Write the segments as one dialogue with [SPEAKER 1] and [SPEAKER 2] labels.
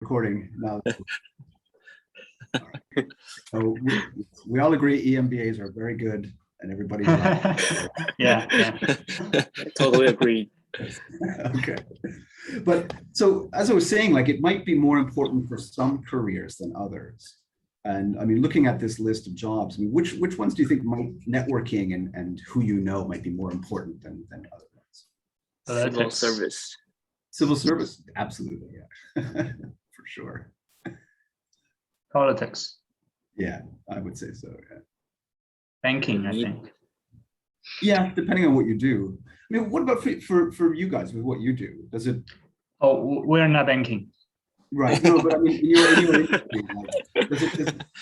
[SPEAKER 1] recording now. All right. So we all agree EMBAs are very good and everybody's right.
[SPEAKER 2] Yeah.
[SPEAKER 3] Totally agree.
[SPEAKER 1] Okay. But so as I was saying, like it might be more important for some careers than others. And I mean, looking at this list of jobs, I mean, which ones do you think might networking and who you know might be more important than other ones?
[SPEAKER 3] Civil service.
[SPEAKER 1] Civil service, absolutely, yeah, for sure.
[SPEAKER 2] Politics.
[SPEAKER 1] Yeah, I would say so. Yeah.
[SPEAKER 2] Banking, I think.
[SPEAKER 1] Yeah, depending on what you do. I mean, what about for you guys with what you do? Does it?
[SPEAKER 2] Oh, we're not banking.
[SPEAKER 1] Right. No, but I mean, in your industry, like,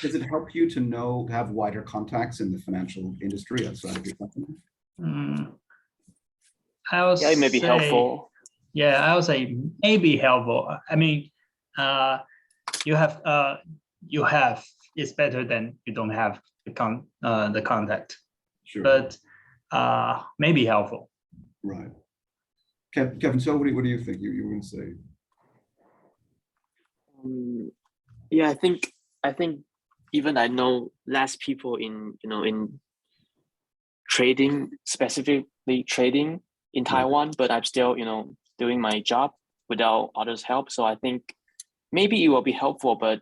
[SPEAKER 1] does it help you to have wider contacts in the financial industry outside of your company?
[SPEAKER 2] I would
[SPEAKER 3] it may be helpful.
[SPEAKER 2] Yeah, I would say maybe helpful. I mean, you have it's better than you don't have the contact.
[SPEAKER 1] Sure.
[SPEAKER 2] But maybe helpful.
[SPEAKER 1] Right. Kevin, so what do you think? You were going to say?
[SPEAKER 3] Yeah, I think even I know less people in trading, specifically trading in Taiwan, but I'm still doing my job without others' help. So I think maybe it will be helpful, but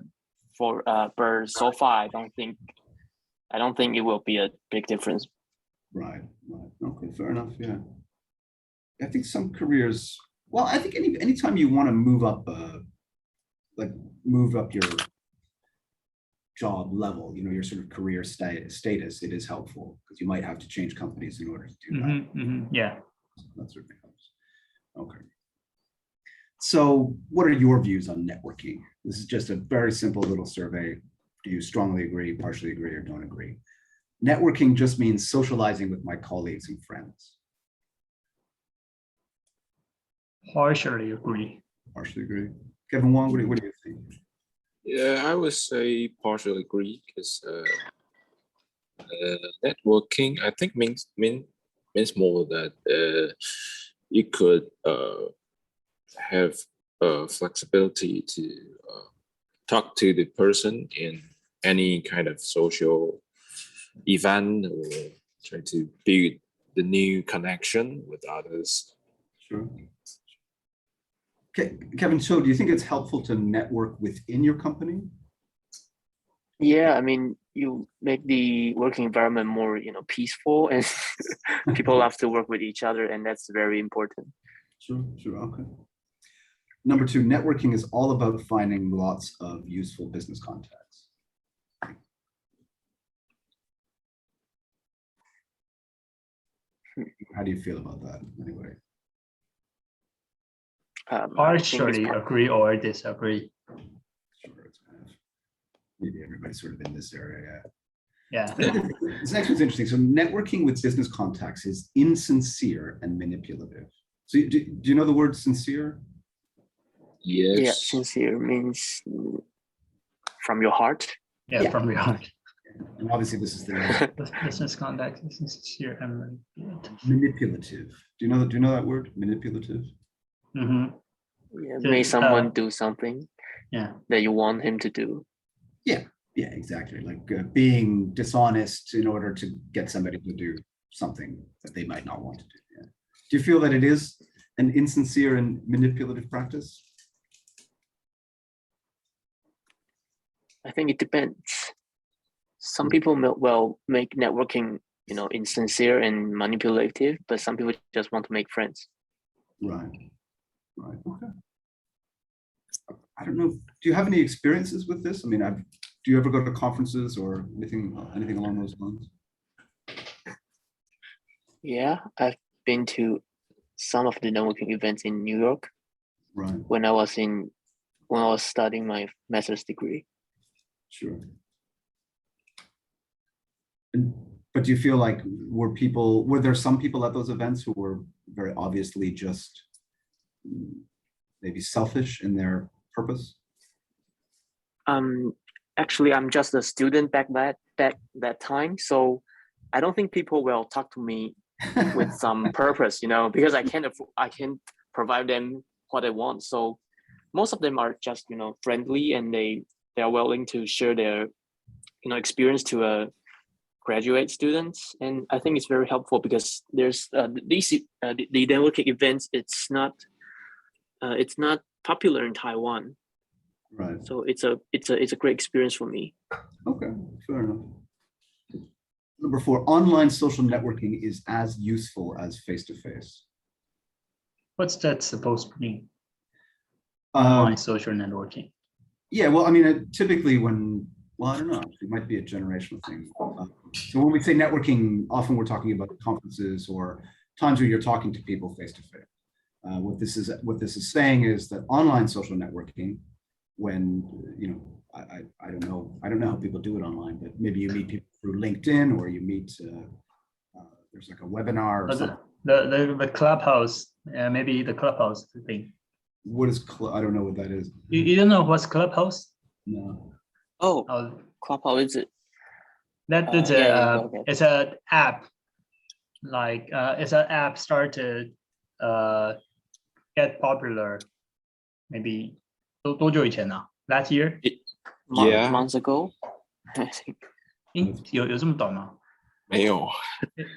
[SPEAKER 3] so far I don't think it will be a big difference.
[SPEAKER 1] Right. Okay, fair enough. Yeah. I think some careers. Well, I think anytime you want to move up your job level, your sort of career status, it is helpful because you might have to change companies in order to do that.
[SPEAKER 2] Yeah.
[SPEAKER 1] That certainly helps. Okay. So what are your views on networking? This is just a very simple little survey. Do you strongly agree, partially agree, or don't agree? Networking just means socializing with my colleagues and friends.
[SPEAKER 2] Partially agree.
[SPEAKER 1] Partially agree. Kevin Wong, what do you think?
[SPEAKER 4] Yeah, I would say partially agree because networking, I think means more that you could have flexibility to talk to the person in any kind of social event or try to build the new connection with others.
[SPEAKER 1] Sure. Okay, Kevin, so do you think it's helpful to network within your company?
[SPEAKER 3] Yeah, I mean, you make the working environment more, peaceful, and people love to work with each other, and that's very important.
[SPEAKER 1] Sure, okay. Number 2, networking is all about finding lots of useful business contacts. How do you feel about that, anyway?
[SPEAKER 2] Partially agree or disagree.
[SPEAKER 1] Sure, it's kind of, maybe everybody's sort of in this area.
[SPEAKER 2] Yeah.
[SPEAKER 1] This next one's interesting. So networking with business contacts is insincere and manipulative. So do you know the word sincere?
[SPEAKER 4] Yes.
[SPEAKER 3] Yeah, sincere means from your heart.
[SPEAKER 2] Yeah, from your heart.
[SPEAKER 1] And obviously this is the
[SPEAKER 2] business contact is sincere and
[SPEAKER 1] manipulative. Do you know that word? Manipulative?
[SPEAKER 2] Mm-hmm.
[SPEAKER 3] Yeah, may someone do something that you want him to do.
[SPEAKER 1] Yeah, exactly. Like being dishonest in order to get somebody to do something that they might not want to do. Yeah. Do you feel that it is an insincere and manipulative practice?
[SPEAKER 3] I think it depends. Some people will make networking, insincere and manipulative, but some people just want to make friends.
[SPEAKER 1] Right. Okay. I don't know. Do you have any experiences with this? I mean, do you ever go to conferences or anything along those lines?
[SPEAKER 3] Yeah, I've been to some of the networking events in New York.
[SPEAKER 1] Right.
[SPEAKER 3] When I was studying my master's degree.
[SPEAKER 1] Sure. But do you feel like were there some people at those events who were very obviously just maybe selfish in their purpose?
[SPEAKER 3] Actually, I'm just a student back that time, so I don't think people will talk to me with some purpose, because I can't provide them what they want. So most of them are just friendly, and they are willing to share their experience to graduate students, and I think it's very helpful because there's the networking events. It's not popular in Taiwan,
[SPEAKER 1] Right.
[SPEAKER 3] so it's a great experience for me.
[SPEAKER 1] Okay, fair enough. Number 4, online social networking is as useful as face-to-face.
[SPEAKER 2] What's that supposed to mean? Online social networking.
[SPEAKER 1] Yeah, well, I mean, typically well, I don't know, it might be a generational thing. So when we say networking, often we're talking about conferences or times where you're talking to people face-to-face. What this is saying is that online social networking, when, I don't know how people do it online, but maybe you meet people through LinkedIn, or you meet, there's like a webinar or something.
[SPEAKER 2] The Clubhouse, maybe the Clubhouse thing.
[SPEAKER 1] What is, I don't know what that is.
[SPEAKER 2] You don't know what's Clubhouse?
[SPEAKER 1] No.
[SPEAKER 3] Oh,
[SPEAKER 2] Oh,
[SPEAKER 3] Clubhouse, is it?
[SPEAKER 2] that's
[SPEAKER 3] go ahead.
[SPEAKER 2] it's an app. Like it's an app started get popular. Maybe 多久以前呢？ Last year?
[SPEAKER 4] Yeah.
[SPEAKER 3] Months ago, I think.
[SPEAKER 2] 有这么短吗？
[SPEAKER 4] 没有。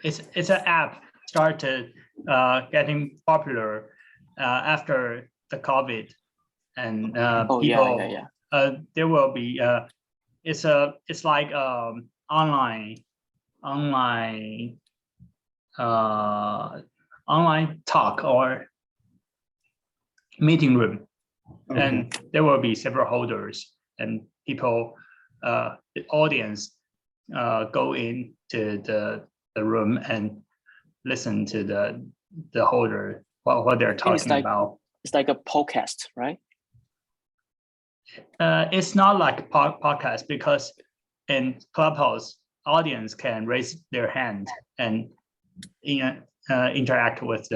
[SPEAKER 2] It's an app started getting popular after the COVID, and
[SPEAKER 3] Oh,
[SPEAKER 2] people
[SPEAKER 3] yeah.
[SPEAKER 2] there will be it's like online talk or meeting room.
[SPEAKER 1] Okay.
[SPEAKER 2] And there will be several holders, and people, the audience, go into the room and listen to the holder what they're
[SPEAKER 3] think it's
[SPEAKER 2] talking about.
[SPEAKER 3] It's like a podcast, right?
[SPEAKER 2] It's not like a podcast, because in Clubhouse, audience can raise their hand and interact with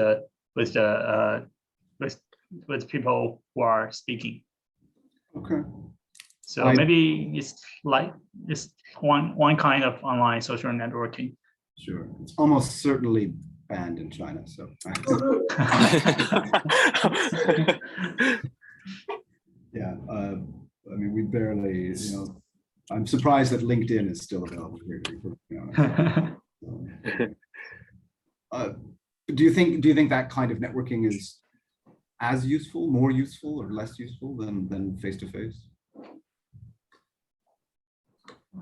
[SPEAKER 2] people who are speaking.
[SPEAKER 1] Okay.
[SPEAKER 2] So maybe it's one kind of online social networking.
[SPEAKER 1] Sure. It's almost certainly banned in China. So yeah. I mean, we barely, I'm surprised that LinkedIn is still available here. To be honest. Do you think that kind of networking is as useful, more useful, or less useful than face-to-face?
[SPEAKER 3] I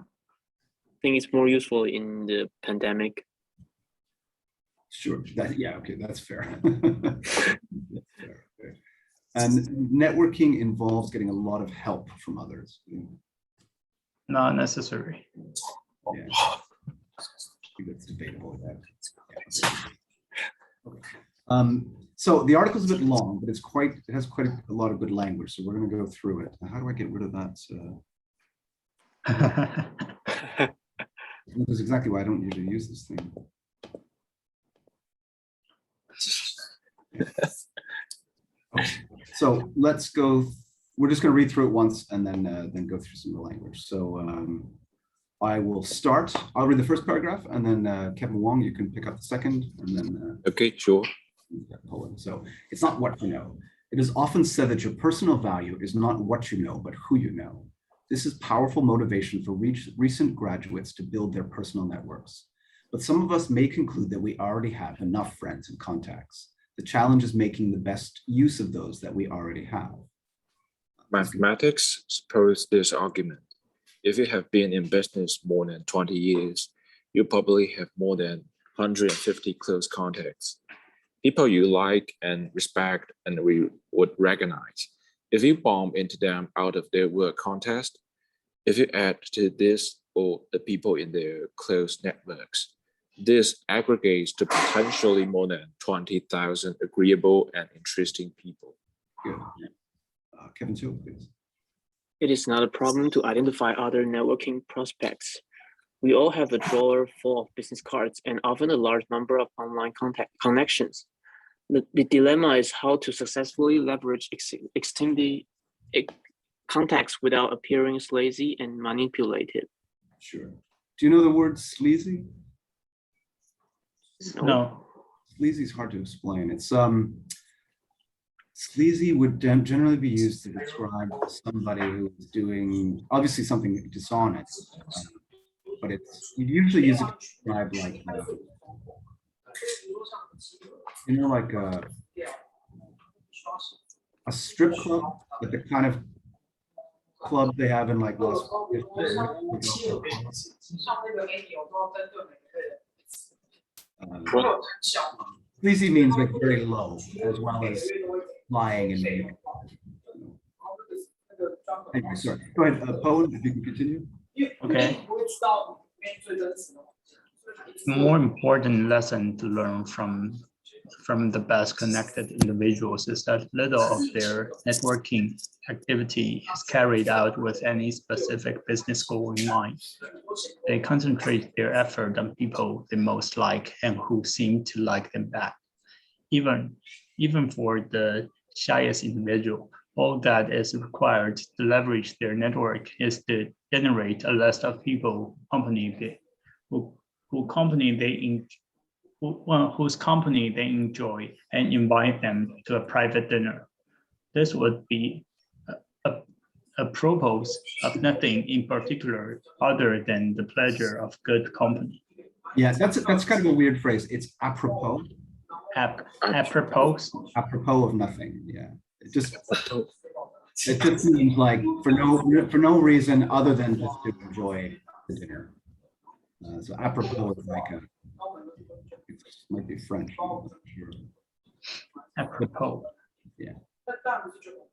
[SPEAKER 3] think it's more useful in the pandemic.
[SPEAKER 1] Sure. Okay, that's fair. That's fair. Okay. And networking involves getting a lot of help from others.
[SPEAKER 2] Not necessary.
[SPEAKER 1] Yeah. I think that's debatable. Okay. So the article's a bit long, but it has quite a lot of good language. So we're going to go through it. How do I get rid of that? This is exactly why I don't usually use this thing. Okay. So let's go. We're just going to read through it once and then go through some of the language. So I will start. I'll read the first paragraph, and then Kevin Wong, you can pick up the second, and then
[SPEAKER 4] Okay, sure.
[SPEAKER 1] So it's not what you know. It is often said that your personal value is not what you know, but who you know. This is powerful motivation for recent graduates to build their personal networks. But some of us may conclude that we already have enough friends and contacts. The challenge is making the best use of those that we already have.
[SPEAKER 4] Mathematics suppose this argument. If you have been in business more than 20 years, you probably have more than 150 close contacts. People you like and respect and we would recognize. If you bump into them out of their work context, if you add to this or the people in their close networks, this aggregates to potentially more than 20,000 agreeable and interesting people.
[SPEAKER 1] Good. Kevin Chiu, please.
[SPEAKER 3] It is not a problem to identify other networking prospects. We all have a drawer full of business cards and often a large number of online connections. The dilemma is how to successfully leverage existing contacts without appearing sleazy and manipulative.
[SPEAKER 1] Sure. Do you know the word sleazy?
[SPEAKER 2] No.
[SPEAKER 1] Sleazy is hard to explain. It's Sleazy would generally be used to describe somebody who is doing obviously something dishonest, but you usually use it to describe like like a strip club, like the kind of club they have in like Las Vegas. Sleazy means like very low, as well as lying and being. Anyway, sorry. Go ahead, Poe, if you can continue.
[SPEAKER 2] Okay. More important lesson to learn from the best connected individuals is that little of their networking activity is carried out with any specific business goal in mind. They concentrate their effort on people they most like and who seem to like them back. Even for the shyest individual, all that is required to leverage their network is to generate a list of people whose company they enjoy and invite them to a private dinner. This would be a propose of nothing in particular other than the pleasure of good company.
[SPEAKER 1] Yeah, that's kind of a weird phrase. It's apropos.
[SPEAKER 2] Apropos.
[SPEAKER 1] Apropos of nothing. Yeah, it just means like for no reason other than just to enjoy the dinner. So apropos is like it might be French. I'm not sure.
[SPEAKER 2] Apropos.
[SPEAKER 1] Yeah.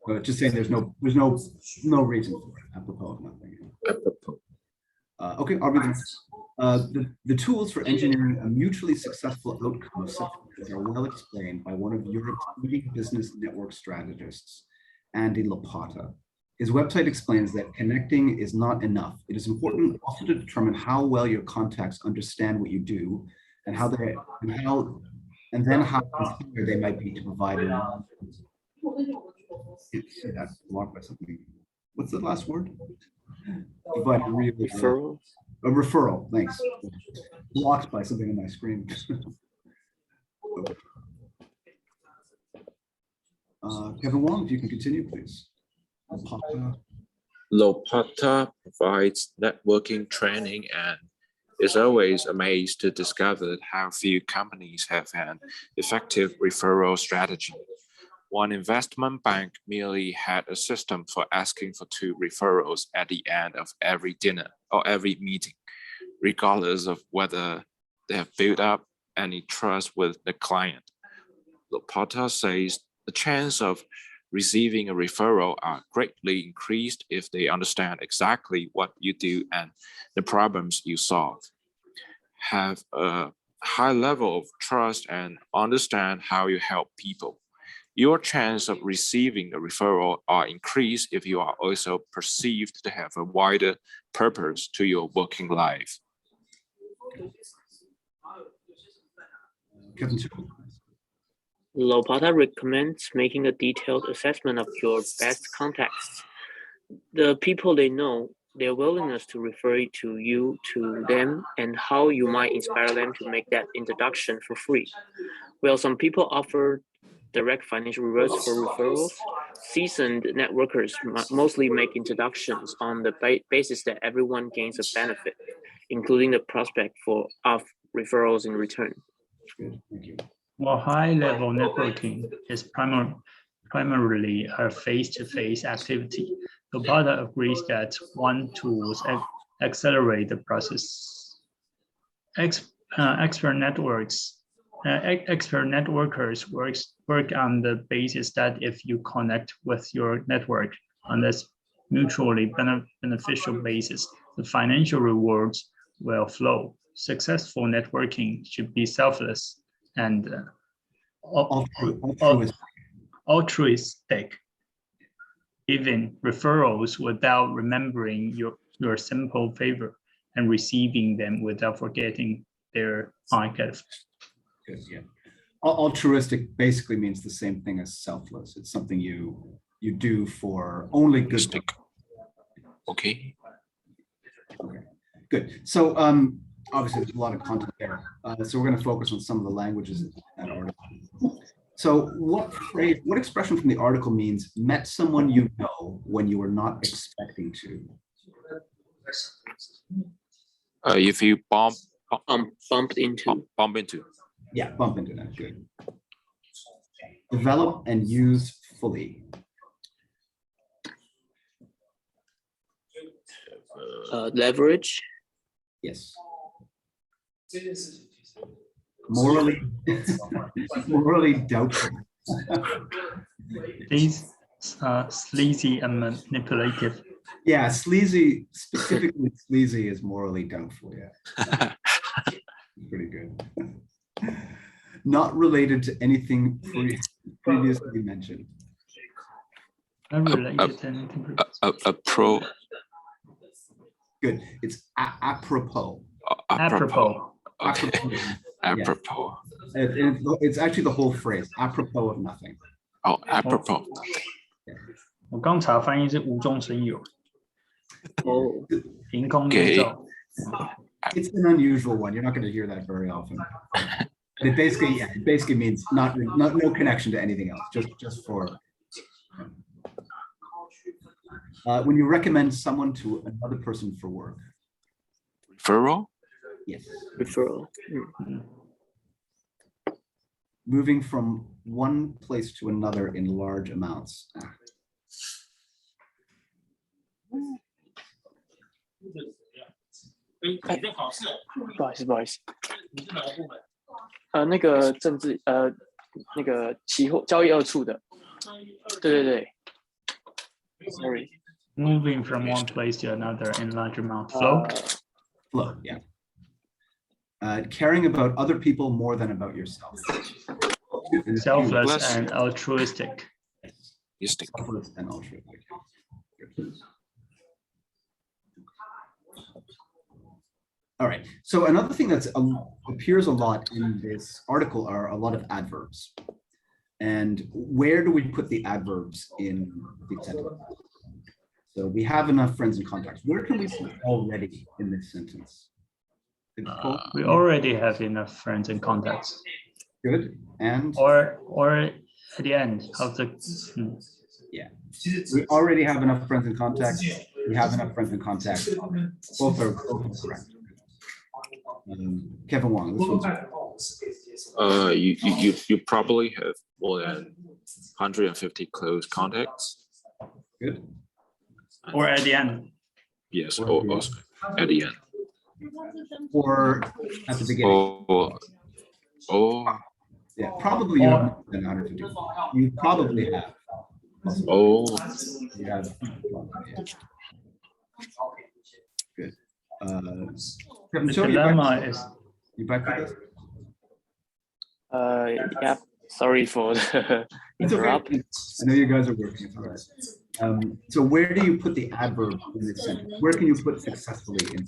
[SPEAKER 1] But just saying there's no reason for it. Apropos of nothing.
[SPEAKER 4] Apropos.
[SPEAKER 1] Okay, I'll read the tools for engineering a mutually successful outcome of such things are well explained by one of Europe's leading business network strategists, Andy Lopata. His website explains that connecting is not enough. It is important also to determine how well your contacts understand what you do and how inspired they might be to provide that's blocked by something. What's the last word? Provide
[SPEAKER 3] Referral.
[SPEAKER 1] A referral, thanks. Blocked by something on my screen. Kevin Wong, if you can continue, please.
[SPEAKER 4] Lopata provides networking training and is always amazed to discover how few companies have an effective referral strategy. One investment bank merely had a system for asking for 2 referrals at the end of every dinner or every meeting, regardless of whether they have built up any trust with the client. Lopata says the chance of receiving a referral are greatly increased if they understand exactly what you do and the problems you solve, have a high level of trust and understand how you help people. Your chance of receiving a referral are increased if you are also perceived to have a wider purpose to your working life.
[SPEAKER 3] Lopata recommends making a detailed assessment of your best contacts, the people they know, their willingness to refer to you to them, and how you might inspire them to make that introduction for free. While some people offer direct financial rewards for referrals, seasoned networkers mostly make introductions on the basis that everyone gains a benefit, including the prospect of referrals in return.
[SPEAKER 1] Good, thank you.
[SPEAKER 2] While high-level networking is primarily a face-to-face activity, Lopata agrees that one tools accelerate the process. Expert networkers work on the basis that if you connect with your network on this mutually beneficial basis, the financial rewards will flow. Successful networking should be selfless and altruistic, giving referrals without remembering your simple favor and receiving them without forgetting their high gift.
[SPEAKER 1] Good, yeah. Altruistic basically means the same thing as selfless. It's something you do for only good.
[SPEAKER 4] Okay.
[SPEAKER 1] Okay, good. So obviously there's a lot of content there. So we're going to focus on some of the languages that are. So what phrase, what expression from the article means met someone you know when you were not expecting to?
[SPEAKER 4] If you
[SPEAKER 3] Bumped into.
[SPEAKER 4] bump into.
[SPEAKER 1] Yeah, bump into that. Good. Develop and use fully.
[SPEAKER 3] Leverage.
[SPEAKER 1] Yes. Morally, morally doubtful.
[SPEAKER 2] These sleazy and manipulative.
[SPEAKER 1] Yeah, sleazy, specifically sleazy is morally doubtful. Yeah, pretty good. Not related to anything previously mentioned.
[SPEAKER 2] Not related to anything previous.
[SPEAKER 4] A pro.
[SPEAKER 1] Good. It's apropos.
[SPEAKER 2] Apropos.
[SPEAKER 4] Okay.
[SPEAKER 1] Apropos.
[SPEAKER 4] Apropos.
[SPEAKER 1] It's actually the whole phrase. Apropos of nothing.
[SPEAKER 4] Oh, apropos.
[SPEAKER 2] 我刚查翻译是无中生有，
[SPEAKER 3] Oh,
[SPEAKER 2] 凭空捏造。
[SPEAKER 1] It's an unusual one. You're not going to hear that very often. It basically means no connection to anything else. Just for. When you recommend someone to another person for work.
[SPEAKER 4] Referral.
[SPEAKER 1] Yes.
[SPEAKER 3] referral.
[SPEAKER 1] Moving from one place to another in large amounts.
[SPEAKER 3] 不好意思，那个政治那个期货交易2处的，对，sorry，
[SPEAKER 2] Moving from one place to another in large amount. Flow.
[SPEAKER 1] Flow, yeah. Caring about other people more than about yourself.
[SPEAKER 2] Selfless
[SPEAKER 4] Bless
[SPEAKER 2] and altruistic.
[SPEAKER 1] Selfless and altruistic. All right. So another thing that appears a lot in this article are a lot of adverbs. And where do we put the adverbs in the sentence? So we have enough friends and contacts. Where can we put already in this sentence?
[SPEAKER 2] We already have enough friends and contacts.
[SPEAKER 1] Good. And
[SPEAKER 2] Or at the end of the.
[SPEAKER 1] yeah, we already have enough friends and contacts. We have enough friends and contacts. Both are correct. Kevin Wong, this one's
[SPEAKER 4] You probably have more than 150 close contacts.
[SPEAKER 1] good.
[SPEAKER 2] Or at the end.
[SPEAKER 4] Yes, or also at the end.
[SPEAKER 1] Or at the beginning.
[SPEAKER 4] Oh,
[SPEAKER 1] Yeah, probably you have more than 150. You probably have.
[SPEAKER 4] oh.
[SPEAKER 1] You have. Good. Kevin,
[SPEAKER 2] The
[SPEAKER 1] so
[SPEAKER 2] dilemma is
[SPEAKER 1] you back with us?
[SPEAKER 3] Yeah, sorry for the
[SPEAKER 1] It's
[SPEAKER 3] interrupt.
[SPEAKER 1] okay. I know you guys are working. It's all right. So where do you put the adverb in this sentence? Where can you put successfully in?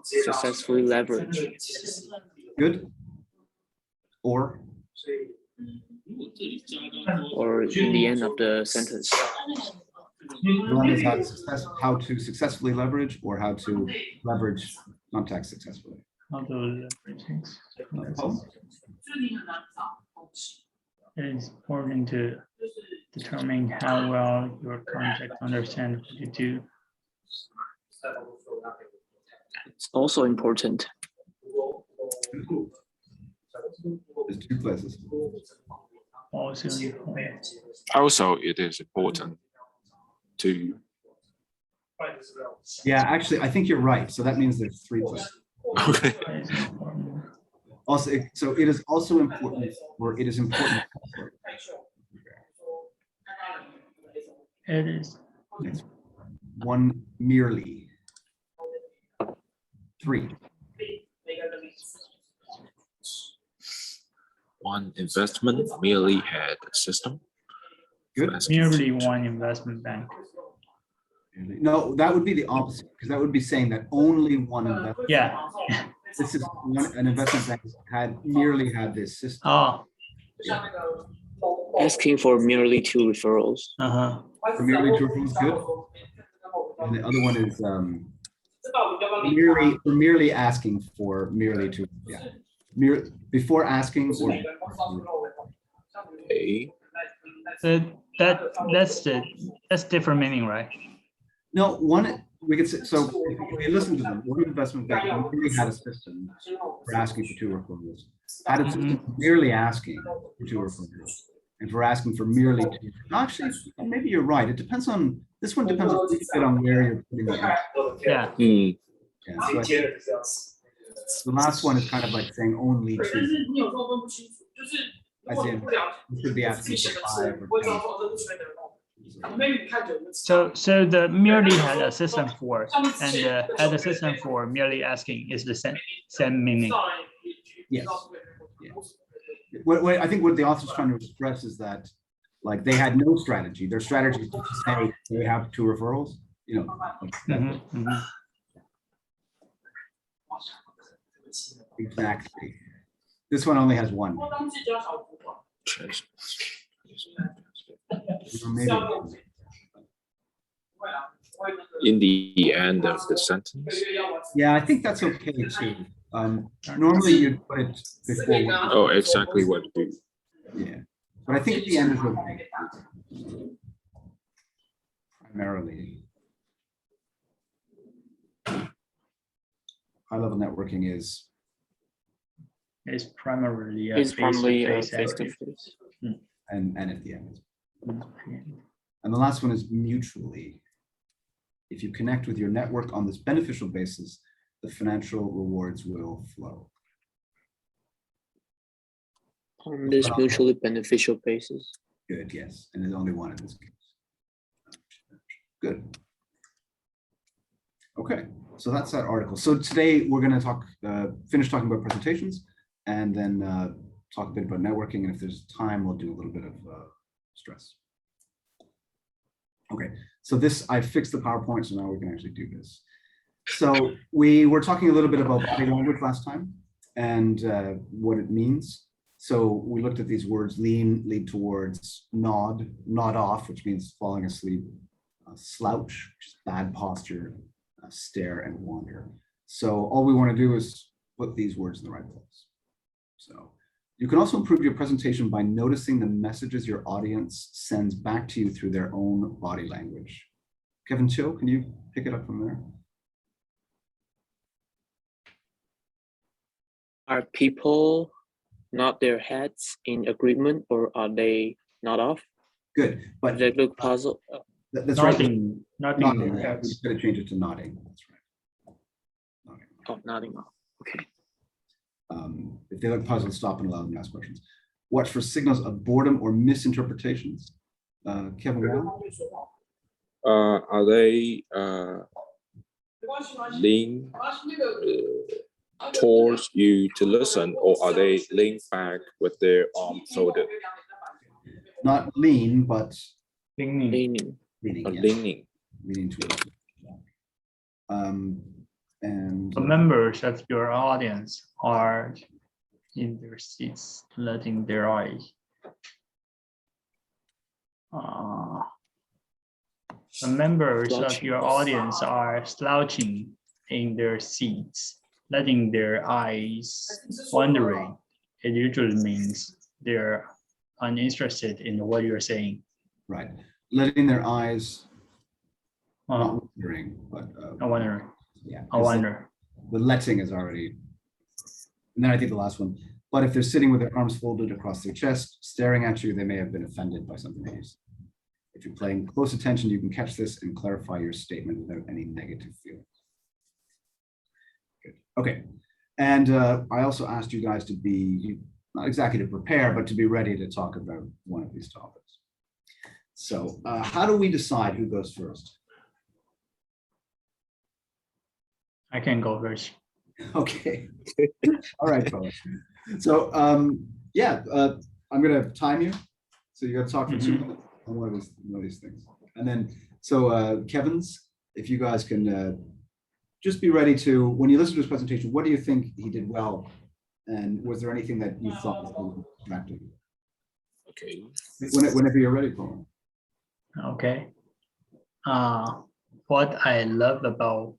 [SPEAKER 3] Successfully leverage.
[SPEAKER 1] Good. Or
[SPEAKER 3] In the end of the sentence.
[SPEAKER 1] one is how to successfully leverage or how to leverage contacts successfully.
[SPEAKER 2] how to leverage things.
[SPEAKER 1] Oh,
[SPEAKER 2] It is important to determine how well your contact understand what you do.
[SPEAKER 3] It's also important.
[SPEAKER 1] there's two places.
[SPEAKER 2] Also important.
[SPEAKER 4] Also, it is important to.
[SPEAKER 1] Yeah, actually, I think you're right. So that means there's three places.
[SPEAKER 4] Okay.
[SPEAKER 2] It is important.
[SPEAKER 1] Also, so it is also important, or it is important.
[SPEAKER 2] It is
[SPEAKER 1] Next. One merely. Three.
[SPEAKER 4] One investment merely had a system.
[SPEAKER 1] Good.
[SPEAKER 2] merely one investment bank.
[SPEAKER 1] No, that would be the opposite, because that would be saying that only one investment.
[SPEAKER 2] Yeah.
[SPEAKER 1] This is an investment bank merely had this system.
[SPEAKER 2] Oh.
[SPEAKER 1] Yeah.
[SPEAKER 3] Asking for merely 2 referrals.
[SPEAKER 2] Uh-huh.
[SPEAKER 1] For merely true is good. And the other one is merely asking for merely to, yeah. before asking or
[SPEAKER 4] Okay.
[SPEAKER 2] That's different meaning, right?
[SPEAKER 1] no, we could say, so if you listen to them, one investment bank really had a system for asking for two referrals. Had a system for merely asking for two referrals and for asking for merely two. Actually, maybe you're right. It depends on, this one depends a little bit on where you're putting the effort.
[SPEAKER 2] Yeah.
[SPEAKER 4] Mm,
[SPEAKER 1] Yeah, so I think the last one is kind of like saying only two, as in you should be asking for 5 or 10.
[SPEAKER 2] So the merely had a system for and had a system for merely asking is the same meaning.
[SPEAKER 1] Yes. Yes. I think what the author's trying to express is that, like, they had no strategy. Their strategy is to say they have two referrals. You know.
[SPEAKER 2] Mhm, mhm.
[SPEAKER 1] Exactly. This one only has one. Or maybe-
[SPEAKER 4] in the end of the sentence.
[SPEAKER 1] Yeah, I think that's okay too. Normally you'd put it before.
[SPEAKER 4] Oh, exactly what to do.
[SPEAKER 1] Yeah, but I think at the end is okay. Primarily. High-level networking is,
[SPEAKER 2] It's primarily a
[SPEAKER 3] It's primarily
[SPEAKER 2] face-to-face
[SPEAKER 3] face to
[SPEAKER 2] activity.
[SPEAKER 3] face.
[SPEAKER 1] and at the end.
[SPEAKER 2] Mhm.
[SPEAKER 1] And the last one is mutually. If you connect with your network on this beneficial basis, the financial rewards will flow.
[SPEAKER 3] On this mutually beneficial basis.
[SPEAKER 1] Good, yes, and there's only one in this case. Good. Okay, so that's that article. So today we're going to talk, finish talking about presentations, and then talk a bit about networking. And if there's time, we'll do a little bit of stress. Okay, so this, I fixed the PowerPoint, so now we can actually do this. So we were talking a little bit about body language last time and what it means. So we looked at these words: lean, lead towards; nod, nod off, which means falling asleep; slouch, which is bad posture; stare, and wander. So all we want to do is put these words in the right place. So you can also improve your presentation by noticing the messages your audience sends back to you through their own body language. Kevin Cho, can you pick it up from there?
[SPEAKER 3] Are people nod their heads in agreement, or are they not off?
[SPEAKER 1] Good, but
[SPEAKER 3] They look puzzled.
[SPEAKER 1] that's right.
[SPEAKER 2] Nodding,
[SPEAKER 1] Nodding, yeah, we're just going to change it to nodding. That's right. Nodding.
[SPEAKER 3] Oh, nodding off. Okay.
[SPEAKER 1] If they look puzzled, stop and allow them to ask questions. Watch for signals of boredom or misinterpretations. Kevin Wong?
[SPEAKER 4] Are they lean towards you to listen, or are they lean back with their arms folded?
[SPEAKER 1] Not lean, but
[SPEAKER 2] leaning.
[SPEAKER 3] Leaning.
[SPEAKER 1] leaning.
[SPEAKER 4] Or
[SPEAKER 1] Yes.
[SPEAKER 4] leaning?
[SPEAKER 1] Leaning towards. And
[SPEAKER 2] The members of your audience are in their seats, letting their eyes. The members of your audience are slouching in their seats, letting their eyes wandering. It usually means they're uninterested in what you're saying.
[SPEAKER 1] right, letting their eyes
[SPEAKER 2] Uh,
[SPEAKER 1] not wandering, but
[SPEAKER 2] I wonder.
[SPEAKER 1] yeah,
[SPEAKER 2] I wonder.
[SPEAKER 1] the letting is already. And then I think the last one. But if they're sitting with their arms folded across their chest, staring at you, they may have been offended by something they used. If you're paying close attention, you can catch this and clarify your statement without any negative feelings. Good. Okay. And I also asked you guys to be, not exactly to prepare, but to be ready to talk about one of these topics. So how do we decide who goes first?
[SPEAKER 2] I can go first.
[SPEAKER 1] Okay. All right, fellas. So yeah, I'm gonna time you. So you gotta talk for 2 minutes on one of these things. And then so Kevin's, if you guys can just be ready to, when you listen to his presentation, what do you think he did well? And was there anything that you thought was attractive?
[SPEAKER 4] Okay.
[SPEAKER 1] Whenever you're ready, Paul.
[SPEAKER 2] Okay. What I love about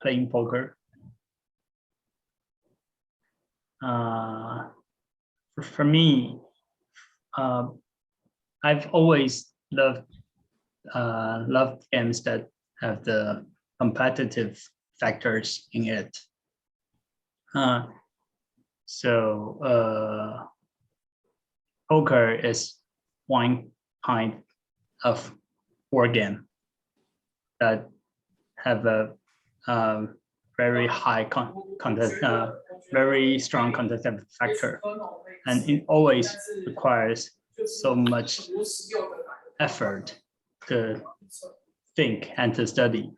[SPEAKER 2] playing poker. for me, I've always loved games that have the competitive factors in it. So poker is one kind of board game that have a very high very strong competitive factor, and it always requires so much effort to think and to study.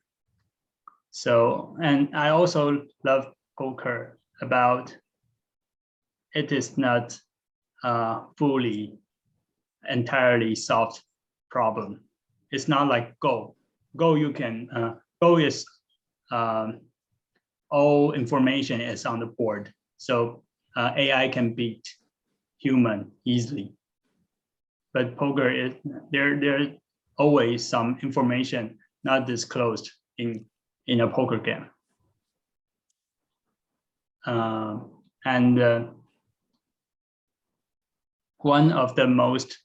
[SPEAKER 2] So, and I also love poker about it is not fully entirely solved problem. It's not like Go. Go you can Go is all information is on the board, so AI can beat human easily. But poker is there's always some information not disclosed in a poker game. And one of the most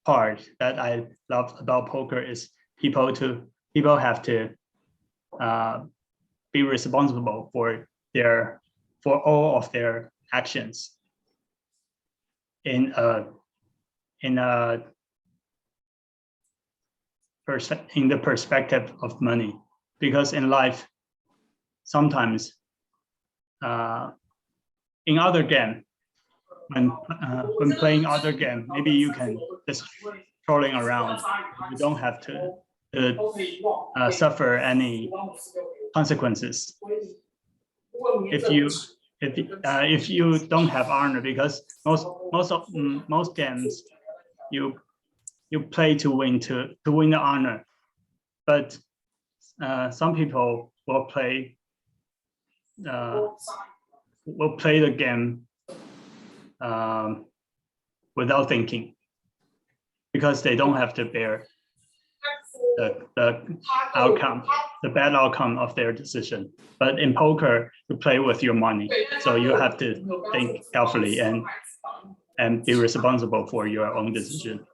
[SPEAKER 2] part that I love about poker is people have to be responsible for all of their actions in the perspective of money, because in life sometimes in other game, when playing other game, maybe you can just trolling around, you don't have to suffer any consequences if you don't have honor, because most games you play to win the honor, but some people will play the game without thinking, because they don't have to bear the bad outcome of their decision. But in poker, you play with your money, so you have to think carefully and be responsible for your own decision.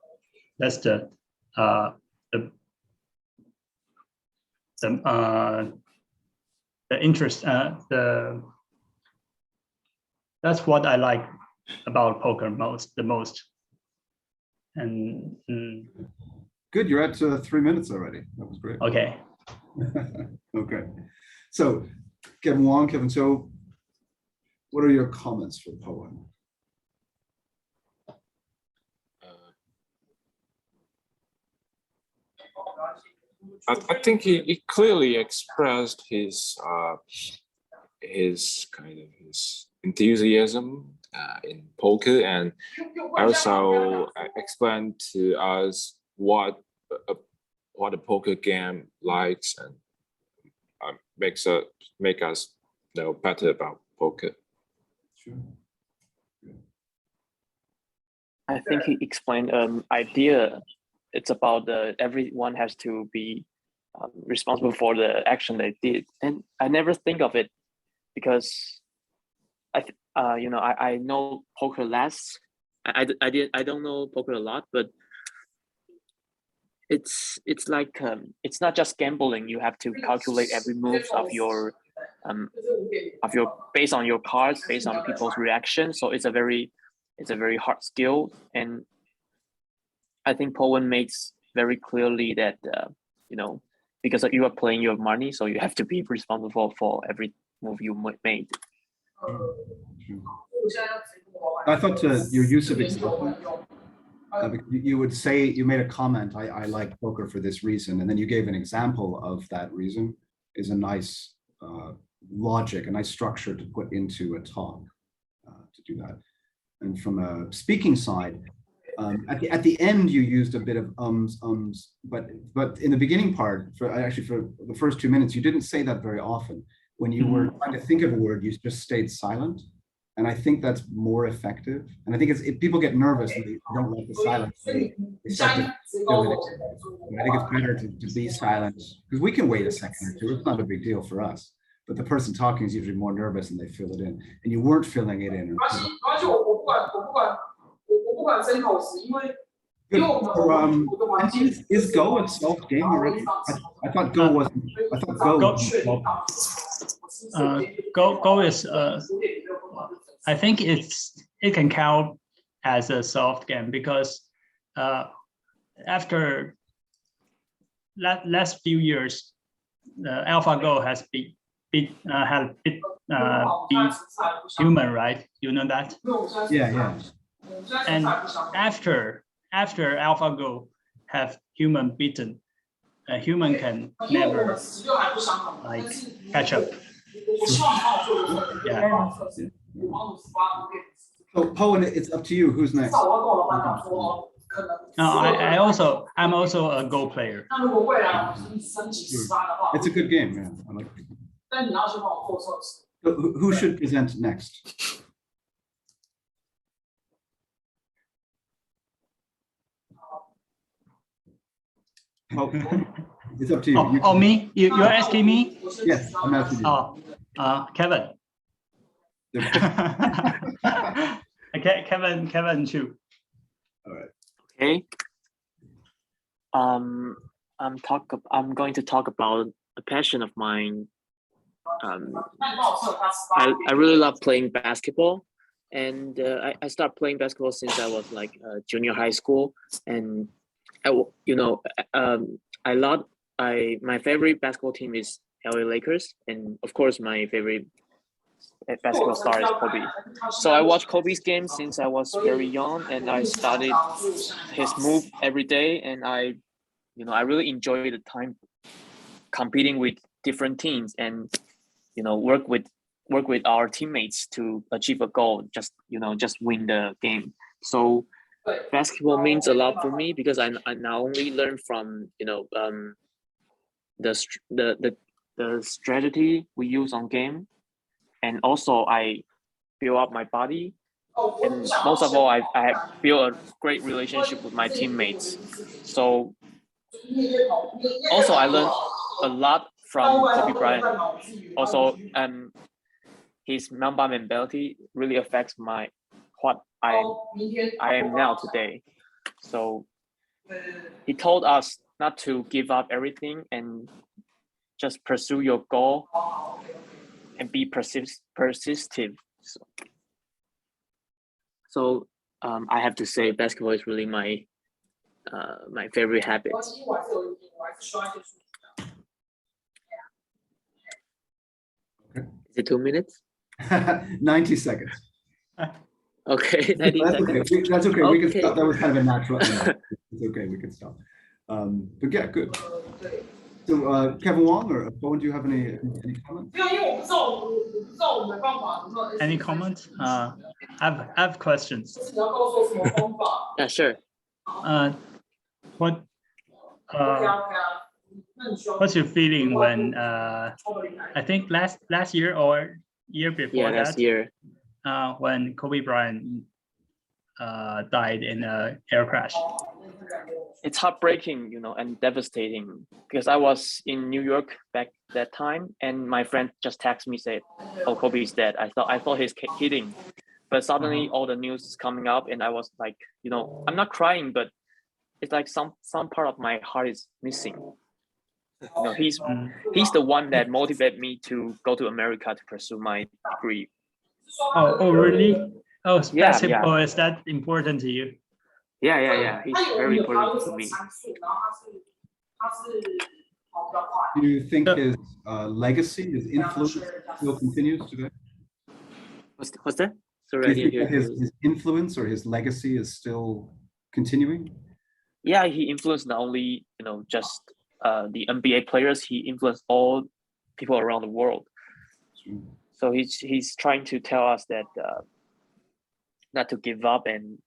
[SPEAKER 2] That's the interest. That's what I like about poker the most. And
[SPEAKER 1] Good, you're at 3 minutes already. That was great.
[SPEAKER 2] okay.
[SPEAKER 1] Okay. So Kevin Wong, Kevin So, what are your comments for Powen?
[SPEAKER 4] I think he clearly expressed his enthusiasm in poker, and also explained to us what a poker game likes, and make us know better about poker.
[SPEAKER 1] Sure.
[SPEAKER 3] I think he explained an idea. It's about everyone has to be responsible for the action they did, and I never think of it because I know poker less. I don't know poker a lot, but it's like it's not just gambling. You have to calculate every move of your based on your cards, based on people's reaction. So it's a very hard skill, and I think Powen makes very clearly that because you are playing your money, so you have to be responsible for every move you made.
[SPEAKER 1] I thought your use of example, you would say, you made a comment, I like poker for this reason, and then you gave an example of that reason, is a nice logic, a nice structure to put into a talk to do that. And from a speaking side, at the end you used a bit of but in the beginning part, for the first 2 minutes, you didn't say that very often. When you were trying to think of a word, you just stayed silent, and I think that's more effective. And I think if people get nervous and they don't like the silence, they start to fill it in. And I think it's better to be silent, because we can wait a second or two. It's not a big deal for us. but the person talking is usually more nervous and they fill it in, and you weren't filling it in.
[SPEAKER 5] 没关系，没关系，我不管声口实，因为
[SPEAKER 1] Good. So, is Go a soft game already? I thought Go was. I thought Go.
[SPEAKER 2] Go is I think it can count as a soft game because after last few years, AlphaGo has beat human, right? You know that?
[SPEAKER 1] Yeah.
[SPEAKER 2] And after AlphaGo have human beaten, a human can never like catch up. Yeah.
[SPEAKER 1] So Poen, it's up to you. Who's next?
[SPEAKER 2] I'm also a Go player.
[SPEAKER 1] It's a good game. Yeah, I like it.
[SPEAKER 5] 但你要先帮我做测试。
[SPEAKER 1] So who should present next? Oh, it's up to you. You
[SPEAKER 2] Oh,
[SPEAKER 1] can-
[SPEAKER 2] me? You're asking me?
[SPEAKER 1] Yes, I'm asking you.
[SPEAKER 2] Oh, Kevin. Okay, Kevin Chu.
[SPEAKER 3] Okay. I'm going to talk about a passion of mine. I really love playing basketball, and I started playing basketball since I was like junior high school, and my favorite basketball team is LA Lakers, and of course my favorite basketball star is Kobe. So I watched Kobe's game since I was very young, and I studied his move every day, and I really enjoy the time competing with different teams and work with our teammates to achieve a goal, just win the game. So basketball means a lot for me because I not only learn from the strategy we use on game, and also I build up my body, and most of all I have built a great relationship with my teammates. So also I learned a lot from Kobe Bryant. Also his Mamba mentality really affects what I am now today. So he told us not to give up everything and just pursue your goal and be persistent. So I have to say basketball is really my favorite habit. Is it 2 minutes?
[SPEAKER 1] 90 seconds.
[SPEAKER 3] Okay, 90
[SPEAKER 1] That's
[SPEAKER 3] seconds.
[SPEAKER 1] okay. That's okay. We can
[SPEAKER 3] Okay.
[SPEAKER 1] stop. That was kind of a natural end. It's okay. We can stop. But yeah, good. So Kevin Wong or Bowen, do you have any comments?
[SPEAKER 2] Any comment? I have questions.
[SPEAKER 3] Yeah, sure.
[SPEAKER 2] What's your feeling when I think last year or year before
[SPEAKER 3] Yeah, last
[SPEAKER 2] that,
[SPEAKER 3] year.
[SPEAKER 2] when Kobe Bryant died in an air crash?
[SPEAKER 3] It's heartbreaking, and devastating because I was in New York back that time, and my friend just texted me said, "Oh, Kobe's dead." I thought he's kidding, but suddenly all the news is coming up, and I was like, I'm not crying, but it's like some part of my heart is missing. He's the one that motivated me to go to America to pursue my degree.
[SPEAKER 2] Oh, really? Oh,
[SPEAKER 3] Yeah,
[SPEAKER 2] basketball is that important to you?
[SPEAKER 3] Yeah. He's very important to me.
[SPEAKER 1] Do you think his legacy, his influence still continues today?
[SPEAKER 3] What's that?
[SPEAKER 1] Do
[SPEAKER 3] Sorry, I
[SPEAKER 1] you
[SPEAKER 3] didn't
[SPEAKER 1] think
[SPEAKER 3] hear
[SPEAKER 1] that his influence or his legacy is still continuing?
[SPEAKER 3] Yeah, he influenced not only just the NBA players, he influenced all people around the world. So he's trying to tell us that not to give up and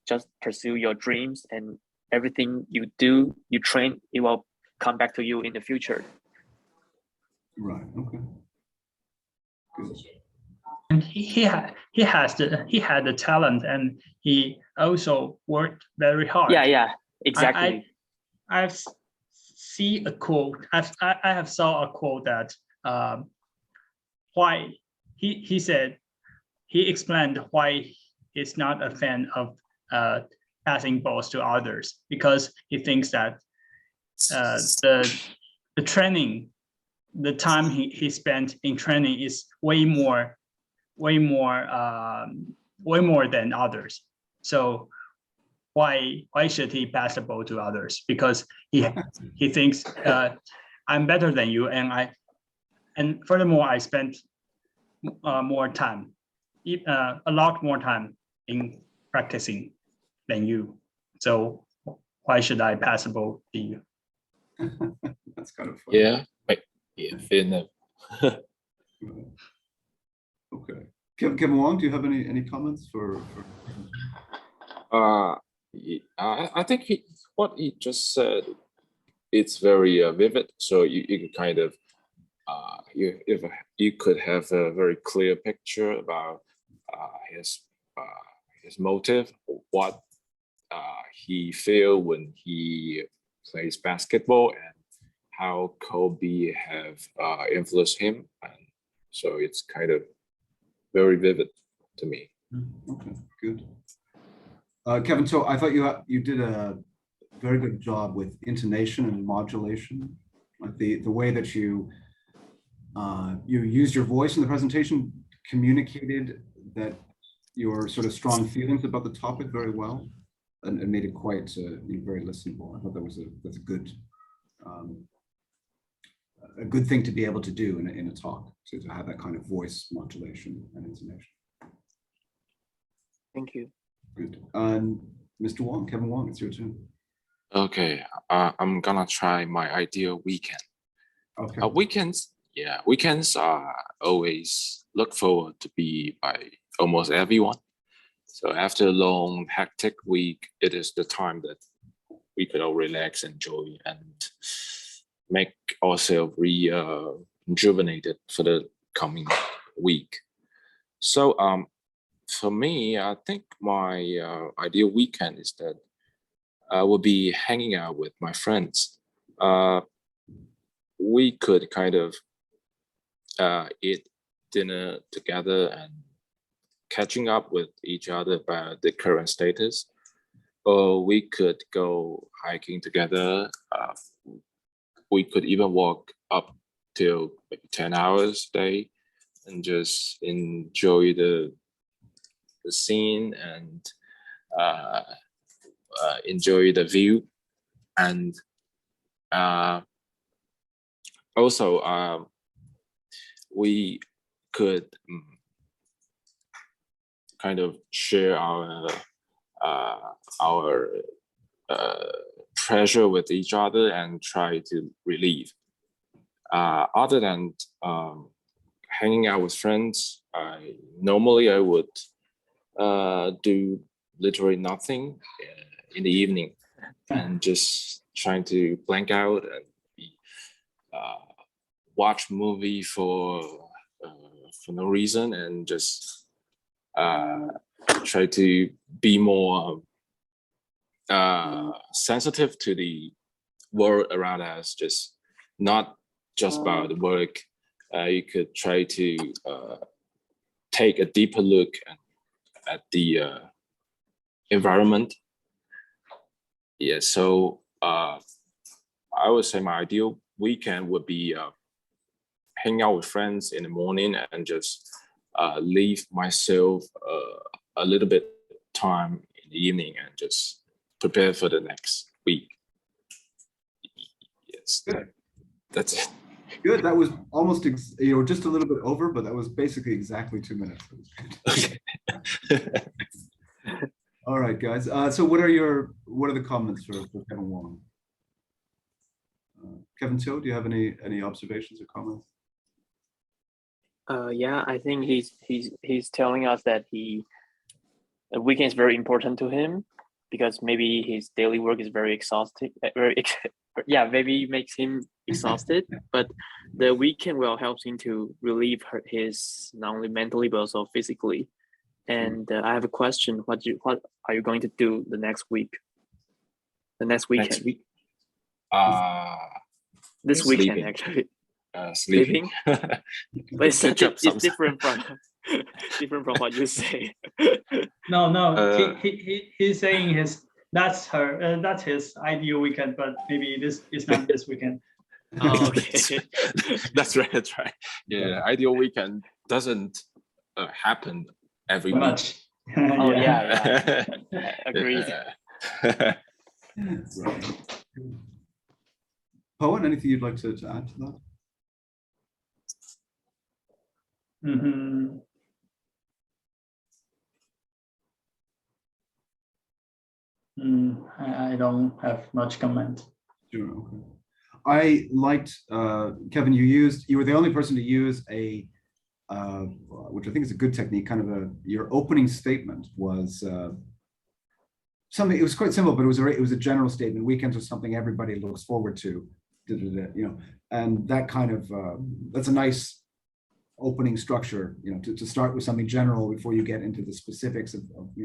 [SPEAKER 3] just pursue your dreams, and everything you do, you train, it will come back to you in the future.
[SPEAKER 1] Right. Okay. Good.
[SPEAKER 2] And he had the talent, and he also worked very hard.
[SPEAKER 3] Yeah, exactly.
[SPEAKER 2] I've see a quote. I have saw a quote that why he said he explained why he's not a fan of passing balls to others, because he thinks that the training, the time he spent in training is way more than others. So why should he pass the ball to others? Because he thinks I'm better than you, and furthermore I spent more time, a lot more time in practicing than you. So why should I pass the ball to you?
[SPEAKER 1] That's kind of funny.
[SPEAKER 4] Yeah, fair enough.
[SPEAKER 1] Okay. Kevin Wong, do you have any comments for?
[SPEAKER 4] I think what he just said, it's very vivid. So you can kind of you could have a very clear picture about his motive, what he feel when he plays basketball, and how Kobe have influenced him, and so it's kind of very vivid to me.
[SPEAKER 1] Okay, good. Kevin, so I thought you did a very good job with intonation and modulation, like the way that you used your voice in the presentation communicated that your sort of strong feelings about the topic very well, and made it quite very listenable. I thought that's a good thing to be able to do in a talk, to have that kind of voice modulation and intonation.
[SPEAKER 3] Thank you.
[SPEAKER 1] Good. Mr. Wong, Kevin Wong, it's your turn.
[SPEAKER 4] Okay, I'm gonna try my ideal weekend.
[SPEAKER 1] Okay.
[SPEAKER 4] Weekends are always look forward to be by almost everyone. So after a long, hectic week, it is the time that we could all relax, enjoy, and make ourselves rejuvenated for the coming week. So for me, I think my ideal weekend is that I will be hanging out with my friends. We could kind of eat dinner together and catching up with each other about the current status, or we could go hiking together. We could even walk up till maybe 10 hours a day and just enjoy the scene and enjoy the view. And also we could kind of share our pressure with each other and try to relieve. Other than hanging out with friends, normally I would do literally nothing in the evening and just trying to blank out and watch movie for no reason, and just try to be more sensitive to the world around us, just not just about the work. You could try to take a deeper look at the environment. Yeah, so I would say my ideal weekend would be hang out with friends in the morning and just leave myself a little bit time in the evening and just prepare for the next week. Yes, that's it.
[SPEAKER 1] Good. That was almost just a little bit over, but that was basically exactly 2 minutes.
[SPEAKER 4] Okay.
[SPEAKER 1] All right, guys. So what are the comments for Kevin Wong? Kevin Cho, do you have any observations or comments?
[SPEAKER 3] Yeah, I think he's telling us that the weekend is very important to him, because maybe his daily work is very exhausting. Maybe makes him exhausted, but the weekend will help him to relieve his not only mentally but also physically. And I have a question: what are you going to do the next week? The next weekend.
[SPEAKER 4] Next week?
[SPEAKER 3] This weekend,
[SPEAKER 4] sleeping.
[SPEAKER 3] actually.
[SPEAKER 4] sleeping.
[SPEAKER 3] But it's,
[SPEAKER 4] Catch up
[SPEAKER 3] it's
[SPEAKER 4] sometimes.
[SPEAKER 3] different from different from what you say.
[SPEAKER 2] No,
[SPEAKER 4] Uh,
[SPEAKER 2] he's saying that's his ideal weekend, but maybe this is not this weekend.
[SPEAKER 3] Oh, okay.
[SPEAKER 4] That's right. That's right. Yeah, ideal weekend doesn't happen every week.
[SPEAKER 2] Much.
[SPEAKER 3] Oh yeah. Agreed.
[SPEAKER 4] Yeah.
[SPEAKER 1] Right. Poet, anything you'd like to add to that?
[SPEAKER 2] Mhm. I don't have much comment.
[SPEAKER 1] Sure, okay. I liked, Kevin, you were the only person to use which I think is a good technique, kind of your opening statement was something, it was quite simple, but it was a general statement. Weekends are something everybody looks forward to, and that kind of, that's a nice opening structure, to start with something general before you get into the specifics of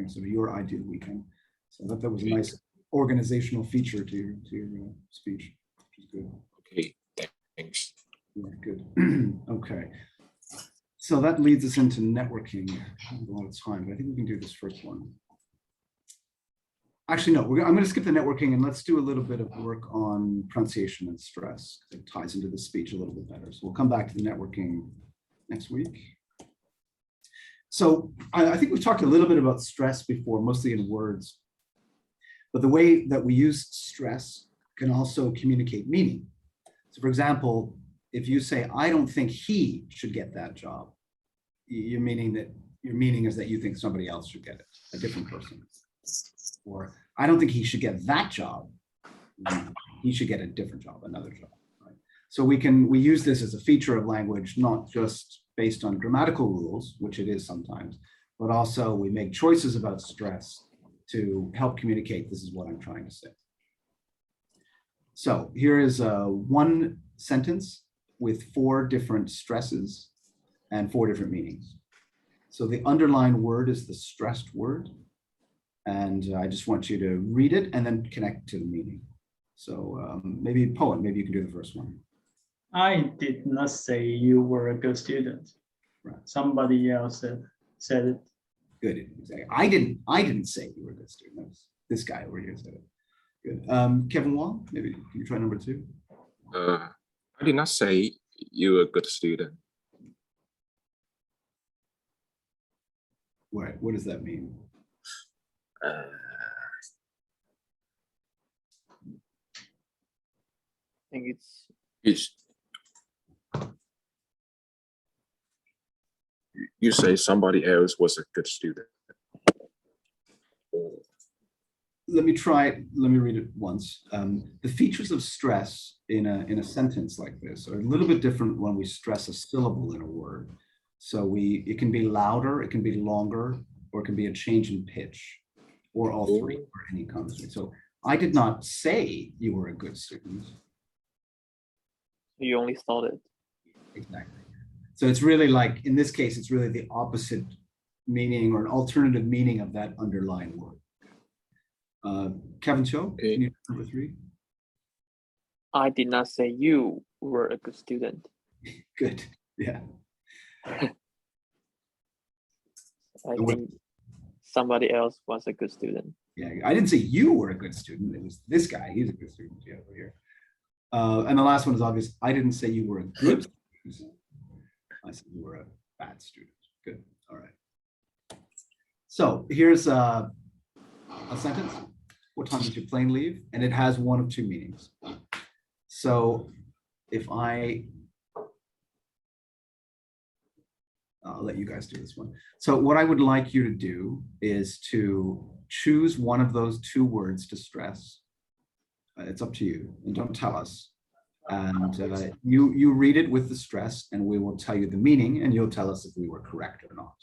[SPEAKER 1] sort of your ideal weekend. So I thought that was a nice organizational feature to your speech, which is good.
[SPEAKER 4] Okay, thanks.
[SPEAKER 1] Yeah, good. Okay. So that leads us into networking. I have a lot of time, but I think we can do this first one. Actually, no, I'm going to skip the networking and let's do a little bit of work on pronunciation and stress. It ties into the speech a little bit better. So we'll come back to the networking next week. So I think we've talked a little bit about stress before, mostly in words. But the way that we use stress can also communicate meaning. So for example, if you say, I don't think he should get that job, your meaning is that you think somebody else should get it, a different person. Or I don't think he should get that job. He should get a different job, another job. Right? So we use this as a feature of language, not just based on grammatical rules, which it is sometimes, but also we make choices about stress to help communicate this is what I'm trying to say. So here is one sentence with 4 different stresses and 4 different meanings. So the underlined word is the stressed word. And I just want you to read it and then connect to the meaning. So maybe Poet, maybe you can do the first one.
[SPEAKER 2] I did not say you were a good student.
[SPEAKER 1] Right.
[SPEAKER 2] Somebody else said it.
[SPEAKER 1] Good. Exactly. I didn't say you were a good student. That was this guy over here said it. Good. Kevin Wong, maybe can you try number 2?
[SPEAKER 4] I did not say you were a good student.
[SPEAKER 1] What does that mean?
[SPEAKER 3] I think
[SPEAKER 4] You say somebody else was a good student.
[SPEAKER 1] Let me read it once. The features of stress in a sentence like this are a little bit different when we stress a syllable in a word. So it can be louder, it can be longer, or it can be a change in pitch, or all 3, or any combination. So I did not say you were a good student.
[SPEAKER 3] you only thought it.
[SPEAKER 1] Exactly. So it's really like, in this case, it's really the opposite meaning or an alternative meaning of that underlying word. Kevin Cho,
[SPEAKER 4] Okay.
[SPEAKER 1] can you do number 3?
[SPEAKER 3] I did not say you were a good student.
[SPEAKER 1] Good. Yeah.
[SPEAKER 3] I think somebody else was a good student.
[SPEAKER 1] Yeah. I didn't say you were a good student. It was this guy. He's a good student. Yeah, over here. And the last one is obvious. I didn't say you were a good student. I said you were a bad student. Good. All right. So here's a sentence. What time did your plane leave? And it has one of 2 meanings. So if I'll let you guys do this one. So what I would like you to do is to choose one of those 2 words to stress. It's up to you, and don't tell us. And you read it with the stress, and we will tell you the meaning, and you'll tell us if we were correct or not.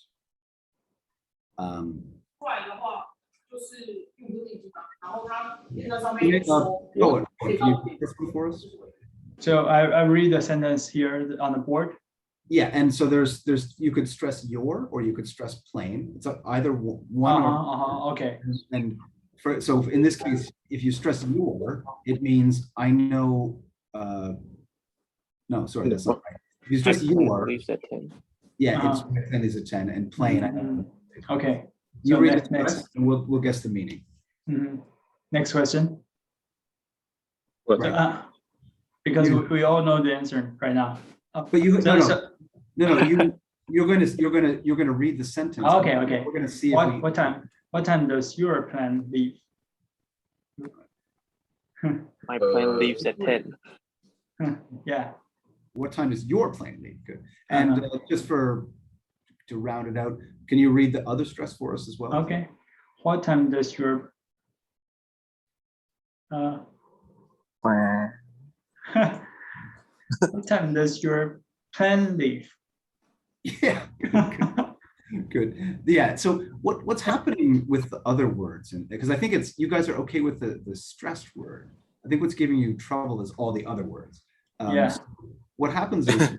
[SPEAKER 5] 不然的话，就是用这个地址档，然后它那上面说
[SPEAKER 1] Can you read this one for us?
[SPEAKER 2] So I read the sentence here on the board.
[SPEAKER 1] Yeah, and so there's you could stress your or you could stress plane. It's either one or
[SPEAKER 2] Okay.
[SPEAKER 1] and so in this case, if you stress your, it means I know No, sorry, that's not right. It's just your,
[SPEAKER 3] Leaves at 10.
[SPEAKER 1] yeah, it's 10 is a 10 and plain.
[SPEAKER 2] Okay.
[SPEAKER 1] You
[SPEAKER 2] So
[SPEAKER 1] read
[SPEAKER 2] next-
[SPEAKER 1] the rest and we'll guess the meaning.
[SPEAKER 2] Mhm. Next question.
[SPEAKER 4] What?
[SPEAKER 1] Right.
[SPEAKER 2] Because
[SPEAKER 1] You-
[SPEAKER 2] we all know the answer right now.
[SPEAKER 1] But you,
[SPEAKER 2] So-
[SPEAKER 1] no,
[SPEAKER 2] so-
[SPEAKER 1] you're gonna read the sentence.
[SPEAKER 2] Okay, okay.
[SPEAKER 1] We're gonna see if we.
[SPEAKER 2] What time does your plan leave?
[SPEAKER 3] My plane
[SPEAKER 4] Uh,
[SPEAKER 3] leaves at 10.
[SPEAKER 2] Yeah.
[SPEAKER 1] What time does your plane leave? Good. And just to round it out, can you read the other stress for us as well?
[SPEAKER 2] Okay. What time does your what time does your plan leave?
[SPEAKER 1] Yeah. Good. Yeah. So what's happening with the other words? And because I think it's you guys are okay with the stressed word. I think what's giving you trouble is all the other words.
[SPEAKER 2] Yeah.
[SPEAKER 1] So what happens is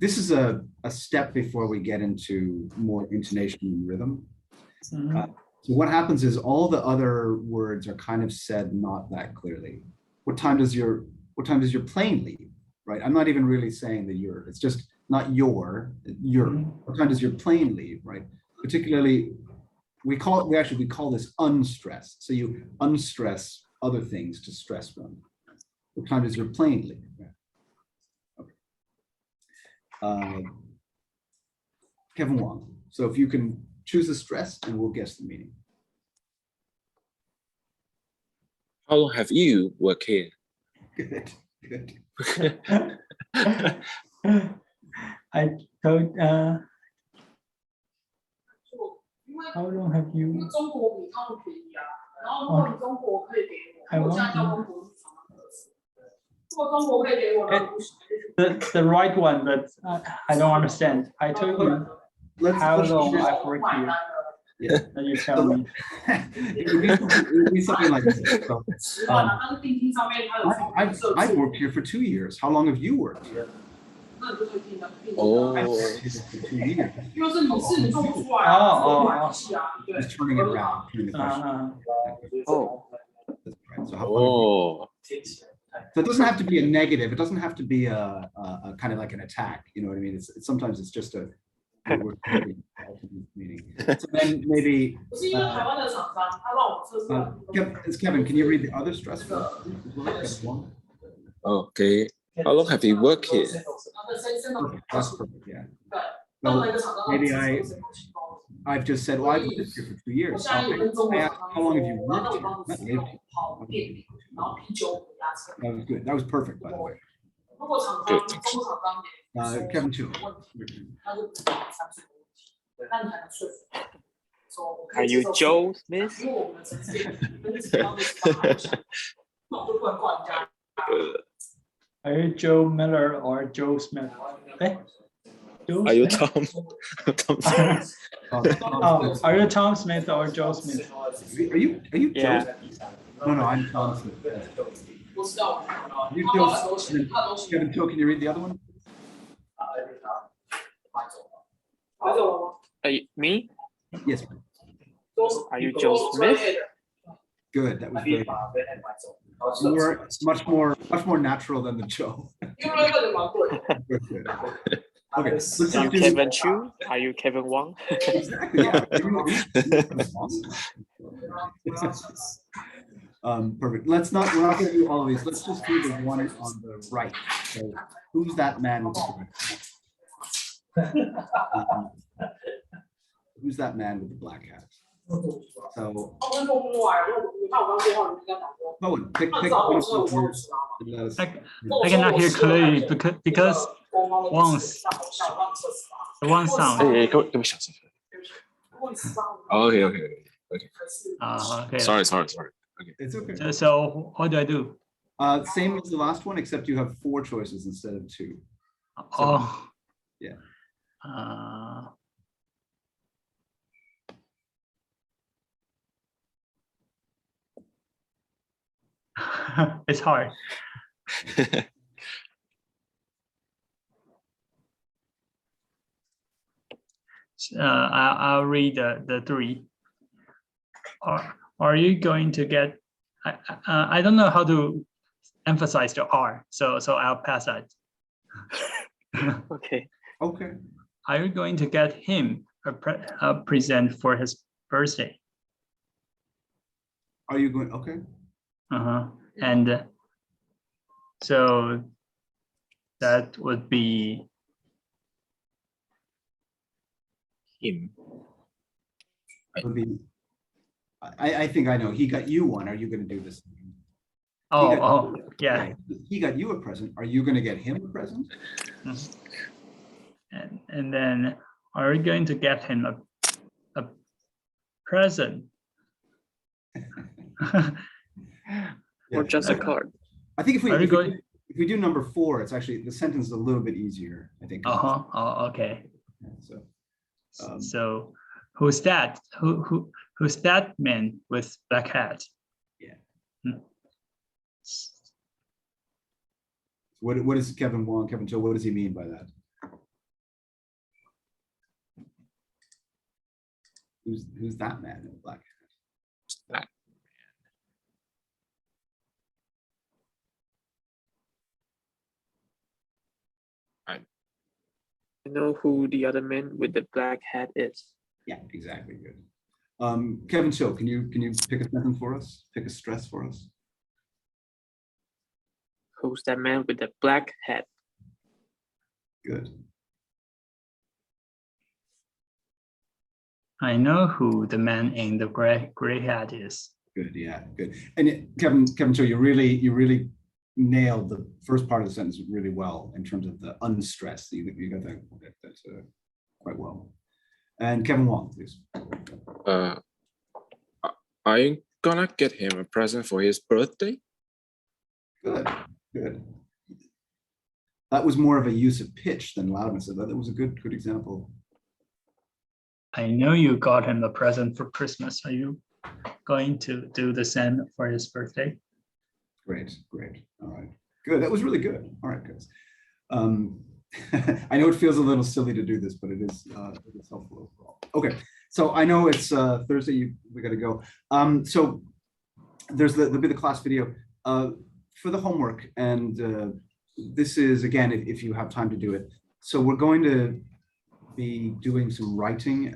[SPEAKER 1] this is a step before we get into more intonation and rhythm.
[SPEAKER 2] Mhm.
[SPEAKER 1] So what happens is all the other words are kind of said not that clearly. What time does your plane leave? Right. I'm not even really saying that it's just not your.
[SPEAKER 2] Mhm.
[SPEAKER 1] What time does your plane leave? Right. Particularly, we call this unstressed. So you unstress other things to stress one. What time does your plane leave? Yeah. Okay. Kevin Wong. So if you can choose the stress and we'll guess the meaning.
[SPEAKER 4] How long have you worked here?
[SPEAKER 1] Good. Good.
[SPEAKER 2] I told
[SPEAKER 5] 就因为
[SPEAKER 2] how long have
[SPEAKER 5] 因为
[SPEAKER 2] you
[SPEAKER 5] 中国比他们便宜啊，然后如果你中国可以给我，我现在交通不是常常可是，如果中国可以给我，那不行。
[SPEAKER 2] the right one, but I don't understand. I told you how long I've worked here.
[SPEAKER 1] Yeah.
[SPEAKER 2] And you tell me.
[SPEAKER 1] it would be something like this. So,
[SPEAKER 5] 实话呢，但是钉钉上面它有
[SPEAKER 1] I've worked here for 2 years. How long have you worked here?
[SPEAKER 5] 那你就可以钉的，钉
[SPEAKER 4] 哦
[SPEAKER 1] I've worked here for 2 years.
[SPEAKER 5] 因为是你做不出来啊，
[SPEAKER 2] 哦
[SPEAKER 5] 做不出来机器啊，对。
[SPEAKER 1] Just turning it around. Turning the question.
[SPEAKER 3] Oh,
[SPEAKER 1] That's right. So how long?
[SPEAKER 4] Oh,
[SPEAKER 1] So it doesn't have to be a negative. It doesn't have to be a kind of like an attack. You know what I mean? It's sometimes it's just a meaning. So then maybe
[SPEAKER 5] 不是因为台湾的厂商，他让我测试。
[SPEAKER 1] Kevin, can you read the other stress words as well? Kevin Wong?
[SPEAKER 4] okay. How long have you worked here?
[SPEAKER 5] 他的深的
[SPEAKER 1] Perfect. That's perfect. Yeah.
[SPEAKER 5] 对，任何
[SPEAKER 1] Well,
[SPEAKER 5] 一个厂商
[SPEAKER 1] maybe
[SPEAKER 5] 都
[SPEAKER 1] I
[SPEAKER 5] 是这种情况。
[SPEAKER 1] I've just said, well, I've lived here for 2 years.
[SPEAKER 5] 我现在有跟中国
[SPEAKER 1] I
[SPEAKER 5] 厂
[SPEAKER 1] asked,
[SPEAKER 5] 商
[SPEAKER 1] how long have you
[SPEAKER 5] 说，那
[SPEAKER 1] worked
[SPEAKER 5] 我
[SPEAKER 1] here?
[SPEAKER 5] 帮
[SPEAKER 1] Not
[SPEAKER 5] 你使
[SPEAKER 1] lived
[SPEAKER 5] 用
[SPEAKER 1] here.
[SPEAKER 5] 跑电力，然后啤酒补压车。
[SPEAKER 1] That was good. That was perfect, by the way.
[SPEAKER 5] 如果厂商中国厂商也
[SPEAKER 1] Kevin Chu.
[SPEAKER 5] 问题，那就不是3岁的问题，那你还能说服说我可
[SPEAKER 3] are
[SPEAKER 5] 以接
[SPEAKER 3] you
[SPEAKER 5] 受
[SPEAKER 3] Joe Smith?
[SPEAKER 5] 因为我们的城市跟其他的地方好像，那我就不能怪人家。
[SPEAKER 2] Are you Joe Miller or Joe Smith? Eh? Joe
[SPEAKER 4] Are you
[SPEAKER 2] Smith?
[SPEAKER 4] Tom? Tom
[SPEAKER 2] Oh, are you Tom Smith or Joe Smith?
[SPEAKER 1] Are you
[SPEAKER 3] Yeah.
[SPEAKER 1] Joe? No, I'm Tom Smith.
[SPEAKER 5] 我知道，
[SPEAKER 1] You
[SPEAKER 5] 他
[SPEAKER 1] Joe
[SPEAKER 5] 把东西，他东西
[SPEAKER 1] Kevin Cho, can you read the other one?
[SPEAKER 5] 买走了吗？
[SPEAKER 3] Me?
[SPEAKER 1] Yes.
[SPEAKER 3] Are you Joe Smith?
[SPEAKER 1] Good. That was very much more natural than the Joe.
[SPEAKER 5] 因为那个人蛮贵的。
[SPEAKER 1] Good, good. Okay, let's
[SPEAKER 3] Are
[SPEAKER 1] just
[SPEAKER 3] you
[SPEAKER 1] do
[SPEAKER 3] Kevin Chu? Are you Kevin Wang?
[SPEAKER 1] exactly. Yeah. Perfect. We're not going to do all of these. Let's just do the one on the right. So, who's that man with the who's that man with the black hat? So,
[SPEAKER 5] 他们说不出来，因为我看我刚电话里面跟他讲说，
[SPEAKER 1] Owen, pick
[SPEAKER 5] 那
[SPEAKER 1] pick
[SPEAKER 5] 找
[SPEAKER 1] one
[SPEAKER 5] 我
[SPEAKER 1] of
[SPEAKER 5] 吃了
[SPEAKER 1] the
[SPEAKER 5] 我
[SPEAKER 1] words
[SPEAKER 5] 吃啊。
[SPEAKER 1] and let us.
[SPEAKER 2] I cannot hear clearly because once the one sound.
[SPEAKER 4] Hey, go be shut Okay, okay.
[SPEAKER 2] Okay.
[SPEAKER 4] Sorry.
[SPEAKER 1] It's okay.
[SPEAKER 2] So what do I do?
[SPEAKER 1] Same as the last one, except you have 4 choices instead of 2.
[SPEAKER 2] Oh.
[SPEAKER 1] Yeah.
[SPEAKER 2] It's hard. I'll read the 3. Are you going to get? I don't know how to emphasize the R, so I'll pass that.
[SPEAKER 3] Okay.
[SPEAKER 1] Okay.
[SPEAKER 2] Are you going to get him a present for his birthday?
[SPEAKER 1] Are you going, okay,
[SPEAKER 2] And so that would be
[SPEAKER 4] Him.
[SPEAKER 1] would be, I think I know, he got you one, are you gonna do this?
[SPEAKER 2] yeah.
[SPEAKER 1] He got you a present, are you gonna get him a present?
[SPEAKER 2] And then are you going to get him a present?
[SPEAKER 3] Or
[SPEAKER 1] Yeah.
[SPEAKER 3] just a card.
[SPEAKER 1] I think if
[SPEAKER 2] Are you going?
[SPEAKER 1] we do number 4, it's actually, the sentence is a little bit easier, I think.
[SPEAKER 2] Oh, okay.
[SPEAKER 1] So,
[SPEAKER 2] So who's that? Who's that man with black hat?
[SPEAKER 1] Yeah.
[SPEAKER 2] Hmm.
[SPEAKER 1] what is Kevin Cho, what does he mean by that? Who's that man in black hat?
[SPEAKER 4] That
[SPEAKER 3] I know who the other man with the black hat is.
[SPEAKER 1] Yeah, exactly, good. Kevin Cho, can you pick a sentence for us? Pick a stress for us?
[SPEAKER 3] Who's that man with the black hat?
[SPEAKER 1] Good.
[SPEAKER 2] I know who the man in the gray hat is.
[SPEAKER 1] Good, yeah, good. And Kevin Cho, you really nailed the first part of the sentence really well in terms of the unstressed. You got that's quite well. And Kevin Wong, please.
[SPEAKER 4] Are you gonna get him a present for his birthday?
[SPEAKER 1] Good, good. That was more of a use of pitch than loudness. That was a good example.
[SPEAKER 2] I know you got him a present for Christmas. Are you going to do the same for his birthday?
[SPEAKER 1] Great. All right, good. That was really good. All right, guys. I know it feels a little silly to do this, but it is helpful overall. Okay, so I know it's Thursday. We got to go. So there'll be the class video for the homework, and this is again if you have time to do it. So we're going to be doing some writing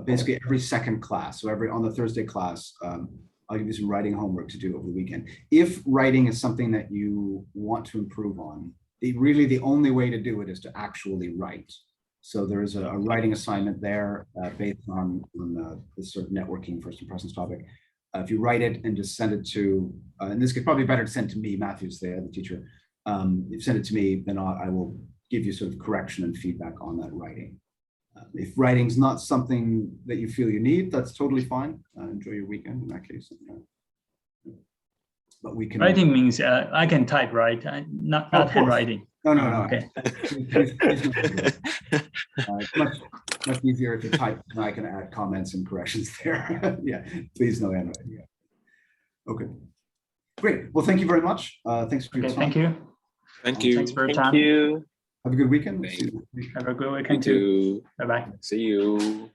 [SPEAKER 1] basically every second class. So on the Thursday class, I'll give you some writing homework to do over the weekend. If writing is something that you want to improve on, really the only way to do it is to actually write. So there's a writing assignment there based on this sort of networking first impressions topic. If you write it and just send it to, and this could probably be better to send to me, Matthew's the teacher. If you send it to me, then I will give you sort of correction and feedback on that writing. If writing's not something that you feel you need, that's totally fine. Enjoy your weekend in that case. But we can.
[SPEAKER 2] Writing means I can type, right? Not handwriting.
[SPEAKER 1] No.
[SPEAKER 2] Okay.
[SPEAKER 1] Much easier if you type, and I can add comments and corrections there. Yeah, please no handwriting. Yeah. Okay. Great. Well, thank you very much. Thanks for your time.
[SPEAKER 2] Thank you.
[SPEAKER 4] Thank you.
[SPEAKER 2] Thanks for your
[SPEAKER 3] Thank
[SPEAKER 2] time.
[SPEAKER 3] you.
[SPEAKER 1] Have a good weekend.
[SPEAKER 4] Thank
[SPEAKER 2] Have a good
[SPEAKER 4] You
[SPEAKER 2] weekend too.
[SPEAKER 4] too.
[SPEAKER 2] Bye bye.
[SPEAKER 4] See you.